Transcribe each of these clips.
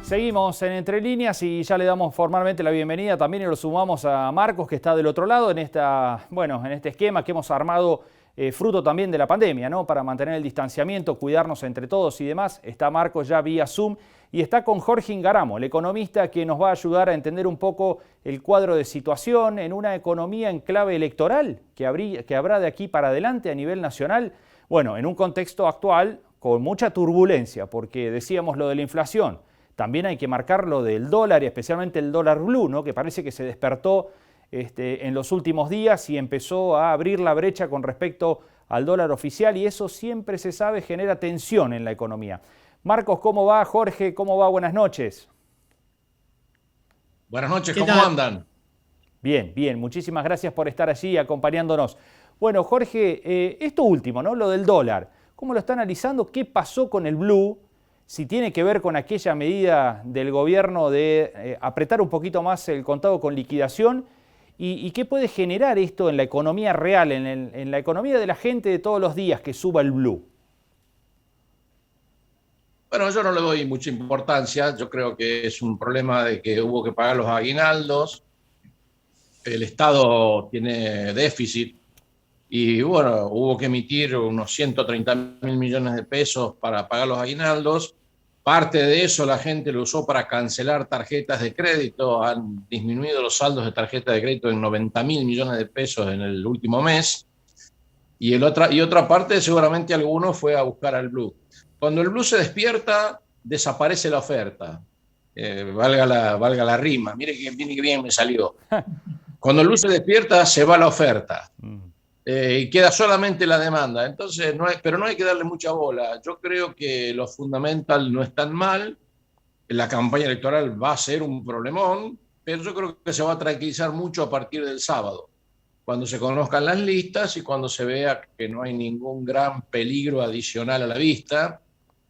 Seguimos en Entre Líneas y ya le damos formalmente la bienvenida también y lo sumamos a Marcos, que está del otro lado en este esquema que hemos armado fruto también de la pandemia, ¿no? Para mantener el distanciamiento, cuidarnos entre todos y demás. Está Marcos ya vía Zoom y está con Jorge Ingaramo, el economista que nos va a ayudar a entender un poco el cuadro de situación en una economía en clave electoral que habrá de aquí para adelante a nivel nacional. Bueno, en un contexto actual con mucha turbulencia, porque decíamos lo de la inflación. También hay que marcar lo del dólar y especialmente el dólar blue, ¿no? Que parece que se despertó en los últimos días y empezó a abrir la brecha con respecto al dólar oficial y eso siempre se sabe genera tensión en la economía. Marcos, ¿cómo va? Jorge, ¿cómo va? Buenas noches. Buenas noches, ¿cómo andan? Bien, bien, muchísimas gracias por estar allí acompañándonos. Bueno, Jorge, esto último, ¿no? Lo del dólar, ¿cómo lo está analizando? ¿Qué pasó con el blue? Si tiene que ver con aquella medida del gobierno de apretar un poquito más el contado con liquidación y qué puede generar esto en la economía real, en la economía de la gente de todos los días que suba el blue. Bueno, yo no le doy mucha importancia, yo creo que es un problema de que hubo que pagar los aguinaldos, el Estado tiene déficit y bueno, hubo que emitir unos 130.000 millones de pesos para pagar los aguinaldos. Parte de eso la gente lo usó para cancelar tarjetas de crédito, han disminuido los saldos de tarjetas de crédito en 90.000 millones de pesos en el último mes. Y otra parte seguramente alguno fue a buscar al blue. Cuando el blue se despierta, desaparece la oferta. Valga la rima. Mire que bien me salió. Cuando el blue se despierta, se va la oferta. Y queda solamente la demanda. Entonces, pero no hay que darle mucha bola. Yo creo que lo fundamental no es tan mal. La campaña electoral va a ser un problemón, pero yo creo que se va a tranquilizar mucho a partir del sábado, cuando se conozcan las listas y cuando se vea que no hay ningún gran peligro adicional a la vista.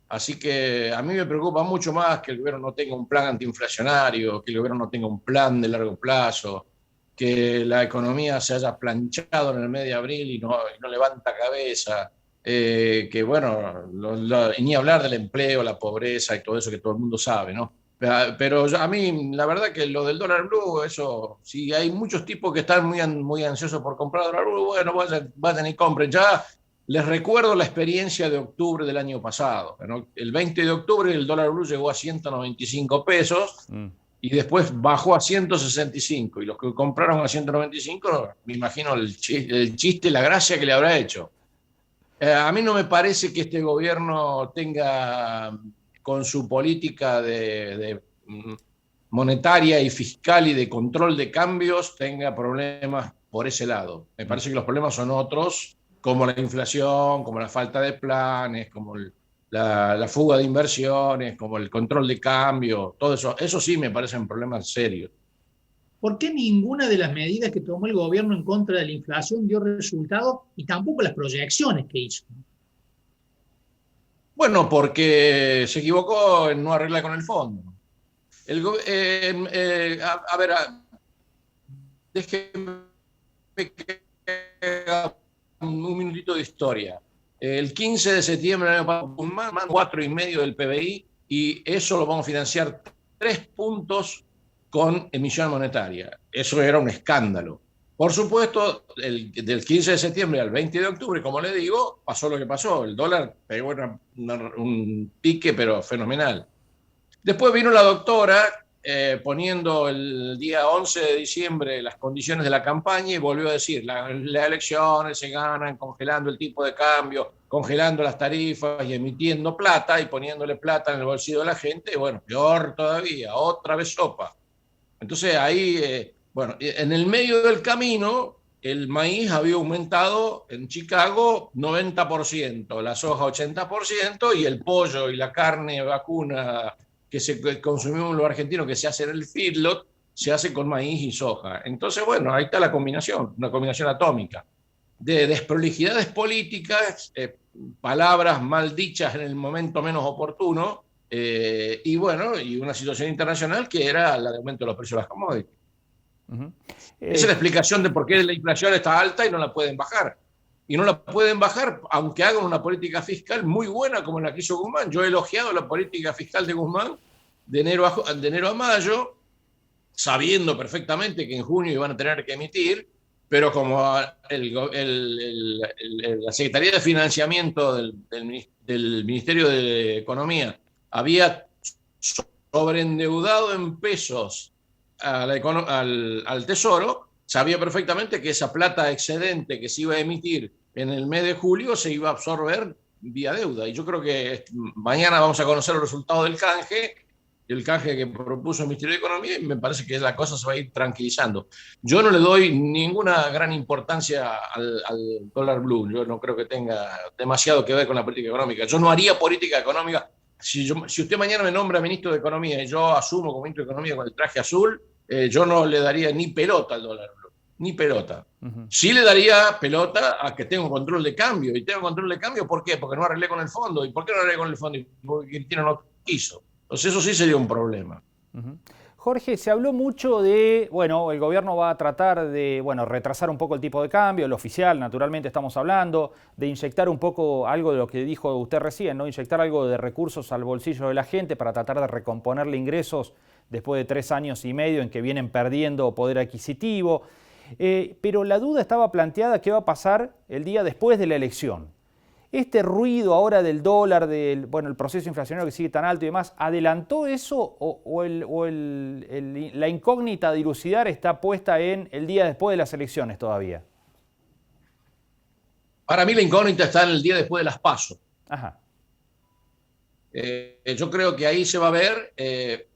Así que a mí me preocupa mucho más que el gobierno no tenga un plan antiinflacionario, que el gobierno no tenga un plan de largo plazo, que la economía se haya planchado en el mes de abril y no levanta cabeza, que bueno, ni hablar del empleo, la pobreza y todo eso que todo el mundo sabe, ¿no? Pero a mí, la verdad que lo del dólar blue, eso, si hay muchos tipos que están muy ansiosos por comprar dólar blue, bueno, vayan y compren. Ya les recuerdo la experiencia de octubre del año pasado, ¿no? El 20 de octubre el dólar blue llegó a 195 pesos y después bajó a 165. Y los que compraron a 195, me imagino el chiste, la gracia que le habrá hecho. A mí no me parece que este gobierno tenga, con su política de monetaria y fiscal y de control de cambios, tenga problemas por ese lado. Me parece que los problemas son otros, como la inflación, como la falta de planes, como la fuga de inversiones, como el control de cambio, todo eso. Eso sí me parecen problemas serios. ¿Por qué ninguna de las medidas que tomó el gobierno en contra de la inflación dio resultados y tampoco las proyecciones que hizo? Bueno, porque se equivocó en no arreglar con el fondo. Déjeme que haga un minutito de historia. El 15 de septiembre del año pasado, más 4,5% del PBI, y eso lo vamos a financiar 3 puntos con emisión monetaria. Eso era un escándalo. Por supuesto, del 15 de septiembre al 20 de octubre, como le digo, pasó lo que pasó. El dólar pegó un pique, pero fenomenal. Después vino la doctora poniendo el día 11 de diciembre las condiciones de la campaña y volvió a decir, las elecciones se ganan congelando el tipo de cambio, congelando las tarifas y emitiendo plata y poniéndole plata en el bolsillo de la gente. Y bueno, peor todavía, otra vez sopa. Entonces ahí, bueno, en el medio del camino, el maíz había aumentado en Chicago 90%, la soja 80% y el pollo y la carne vacuna que se consumió en los argentinos, que se hace en el feedlot, se hace con maíz y soja. Entonces, bueno, ahí está la combinación, una combinación atómica de desprolijidades políticas, palabras mal dichas en el momento menos oportuno, y bueno, y una situación internacional que era la de aumento de los precios de las commodities. Esa es la explicación de por qué la inflación está alta y no la pueden bajar. Y no la pueden bajar aunque hagan una política fiscal muy buena como la que hizo Guzmán. Yo he elogiado la política fiscal de Guzmán de enero a mayo, sabiendo perfectamente que en junio iban a tener que emitir, pero como la Secretaría de Financiamiento del Ministerio de Economía había sobreendeudado en pesos al Tesoro, sabía perfectamente que esa plata excedente que se iba a emitir en el mes de julio se iba a absorber vía deuda. Y yo creo que mañana vamos a conocer los resultados del canje, el canje que propuso el Ministerio de Economía, y me parece que la cosa se va a ir tranquilizando. Yo no le doy ninguna gran importancia al dólar blue. Yo no creo que tenga demasiado que ver con la política económica. Yo no haría política económica. Si usted mañana me nombra ministro de Economía y yo asumo como ministro de Economía con el traje azul, yo no le daría ni pelota al dólar blue, ni pelota. Sí le daría pelota a que tenga un control de cambio. Y tengo control de cambio, ¿por qué? Porque no arreglé con el fondo. ¿Y por qué no arreglé con el fondo? Porque Cristina no quiso. Entonces eso sí sería un problema. Jorge, se habló mucho de, bueno, el gobierno va a tratar de, bueno, retrasar un poco el tipo de cambio, el oficial, naturalmente estamos hablando, de inyectar un poco algo de lo que dijo usted recién, ¿no? Inyectar algo de recursos al bolsillo de la gente para tratar de recomponerle ingresos después de 3 años y medio en que vienen perdiendo poder adquisitivo. Pero la duda estaba planteada, ¿qué va a pasar el día después de la elección? Este ruido ahora del dólar, el proceso inflacionario que sigue tan alto y demás, ¿adelantó eso o la incógnita a dilucidar está puesta en el día después de las elecciones todavía? Para mí la incógnita está en el día después de las PASO. Ajá. Yo creo que ahí se va a ver,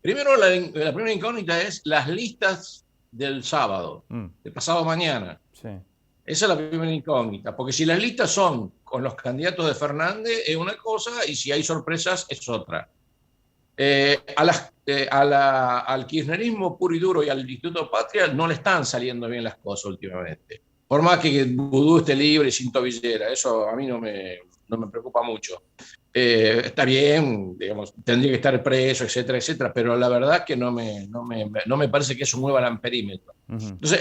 primero la primera incógnita es las listas del sábado, del pasado mañana. Sí. Esa es la primera incógnita, porque si las listas son con los candidatos de Fernández es una cosa y si hay sorpresas es otra. Al kirchnerismo puro y duro y al Instituto Patria no le están saliendo bien las cosas últimamente. Por más que Vudú esté libre y sin tobillera, eso a mí no me preocupa mucho. Está bien, digamos, tendría que estar preso, etcétera, etcétera, pero la verdad que no me parece que eso mueva el amperímetro. Entonces,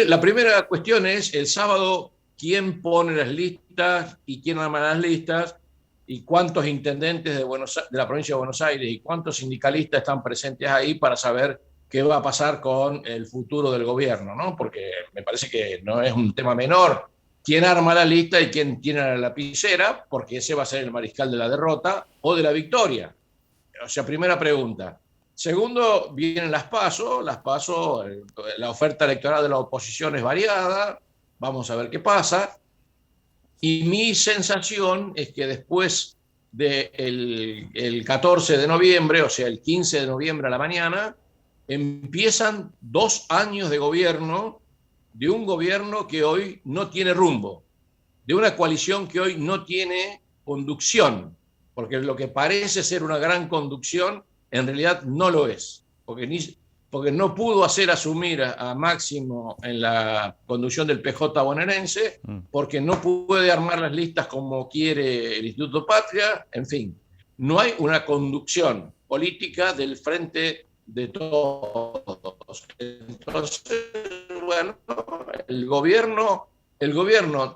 la primera cuestión es el sábado, quién pone las listas y quién arma las listas y cuántos intendentes de la provincia de Buenos Aires y cuántos sindicalistas están presentes ahí para saber qué va a pasar con el futuro del gobierno, ¿no? Porque me parece que no es un tema menor quién arma la lista y quién tiene la lapicera, porque ese va a ser el mariscal de la derrota o de la victoria. O sea, primera pregunta. Segundo, vienen las PASO, la oferta electoral de la oposición es variada, vamos a ver qué pasa. Y mi sensación es que después del 14 de noviembre, o sea, el 15 de noviembre a la mañana, empiezan 2 años de gobierno, de un gobierno que hoy no tiene rumbo, de una coalición que hoy no tiene conducción, porque lo que parece ser una gran conducción, en realidad no lo es, porque no pudo hacer asumir a Máximo en la conducción del PJ bonaerense, porque no puede armar las listas como quiere el Instituto Patria, en fin, no hay una conducción política del frente de todos. Entonces, bueno, el gobierno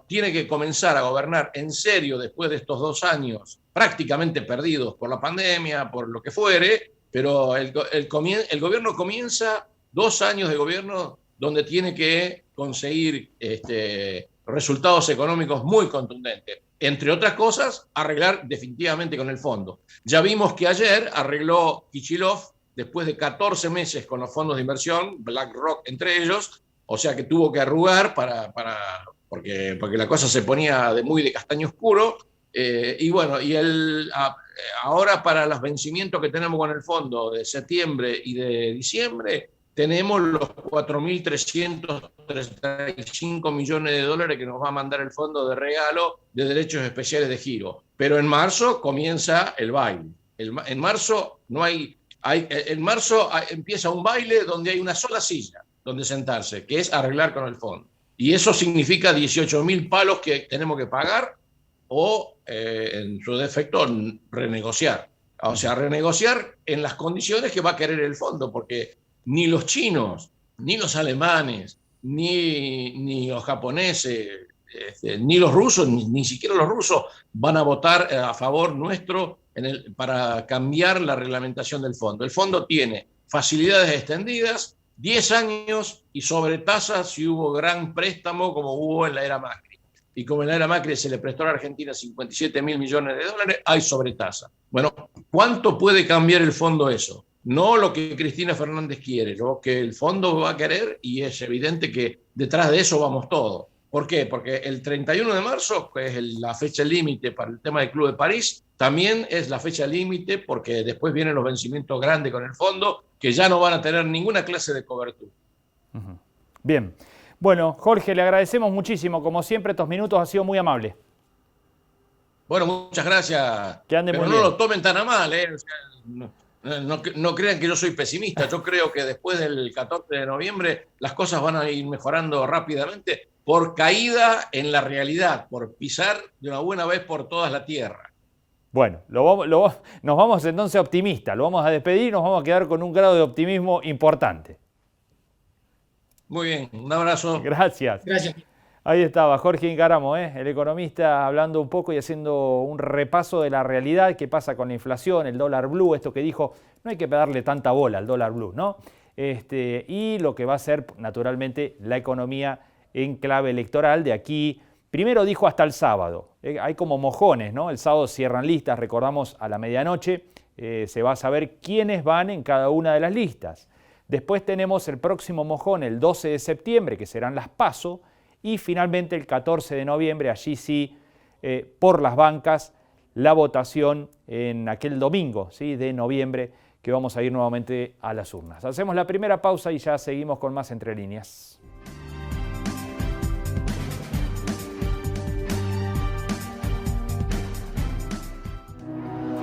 tiene que comenzar a gobernar en serio después de estos 2 años prácticamente perdidos por la pandemia, por lo que fuere, pero el gobierno comienza 2 años de gobierno donde tiene que conseguir resultados económicos muy contundentes. Entre otras cosas, arreglar definitivamente con el fondo. Ya vimos que ayer arregló Kicillof después de 14 meses con los fondos de inversión, BlackRock entre ellos, o sea que tuvo que arrugar porque la cosa se ponía muy de castaño oscuro, y bueno, ahora para los vencimientos que tenemos con el fondo de septiembre y de diciembre, tenemos los 4.335 millones de dólares que nos va a mandar el fondo de regalo de derechos especiales de giro. Pero en marzo comienza el baile. En marzo empieza un baile donde hay una sola silla donde sentarse, que es arreglar con el fondo. Y eso significa 18.000 palos que tenemos que pagar o, en su defecto, renegociar. O sea, renegociar en las condiciones que va a querer el fondo, porque ni los chinos, ni los alemanes, ni los japoneses, ni los rusos, ni siquiera los rusos van a votar a favor nuestro para cambiar la reglamentación del fondo. El fondo tiene facilidades extendidas, 10 años y sobretasas si hubo gran préstamo como hubo en la era Macri. Y como en la era Macri se le prestó a la Argentina 57.000 millones de dólares, hay sobretasa. Bueno, ¿cuánto puede cambiar el fondo eso? No lo que Cristina Fernández quiere, lo que el fondo va a querer, y es evidente que detrás de eso vamos todos. ¿Por qué? Porque el 31 de marzo, que es la fecha límite para el tema del Club de París, también es la fecha límite porque después vienen los vencimientos grandes con el fondo, que ya no van a tener ninguna clase de cobertura. Bien. Bueno, Jorge, le agradecemos muchísimo. Como siempre, estos minutos ha sido muy amable. Bueno, muchas gracias. Que ande Pero muy no bien. lo tomen tan a mal, ¿eh? O sea, no crean que yo soy pesimista. Yo creo que después del 14 de noviembre las cosas van a ir mejorando rápidamente por caída en la realidad, por pisar de una buena vez por toda la tierra. Bueno, nos vamos entonces optimistas. Lo vamos a despedir y nos vamos a quedar con un grado de optimismo importante. Muy bien, un abrazo. Gracias. Gracias. Ahí estaba Jorge Ingaramo, el economista, hablando un poco y haciendo un repaso de la realidad, qué pasa con la inflación, el dólar blue, esto que dijo, no hay que darle tanta bola al dólar blue, ¿no? Y lo que va a ser, naturalmente, la economía en clave electoral de aquí. Primero dijo hasta el sábado, hay como mojones, ¿no? El sábado cierran listas, recordamos, a la medianoche, se va a saber quiénes van en cada una de las listas. Después tenemos el próximo mojón, el 12 de septiembre, que serán las PASO, y finalmente el 14 de noviembre, allí sí, por las bancas, la votación en aquel domingo, ¿sí?, de noviembre, que vamos a ir nuevamente a las urnas. Hacemos la primera pausa y ya seguimos con más Entre Líneas.